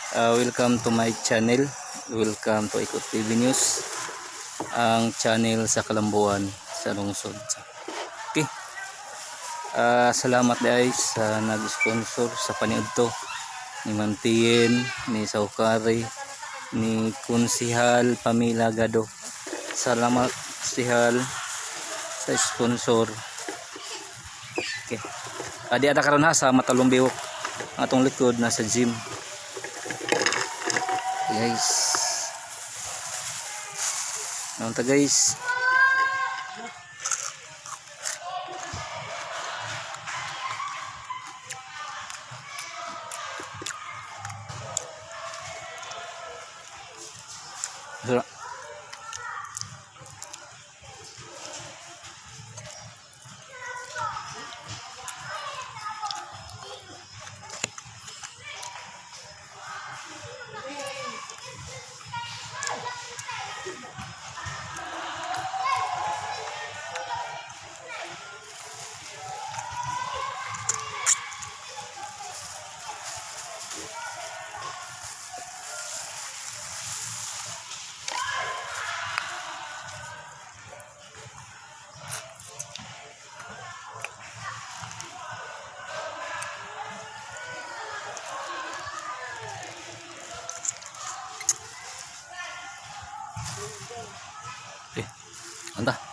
Welcome to my channel. Welcome to Ikot TV News, ang channel sa Kalambuan sa lungsod. Okay. Salamat guys sa nag-sponsor sa paniud to ni Ma'am Tien, ni Saukari, ni Kunsihal Pamela Gado. Salamat Sihal sa sponsor. Okay. Di ata karon ha sa Matalong Biwok. Ang atong likod nasa gym. Guys. Nanta guys. Sura. Anta.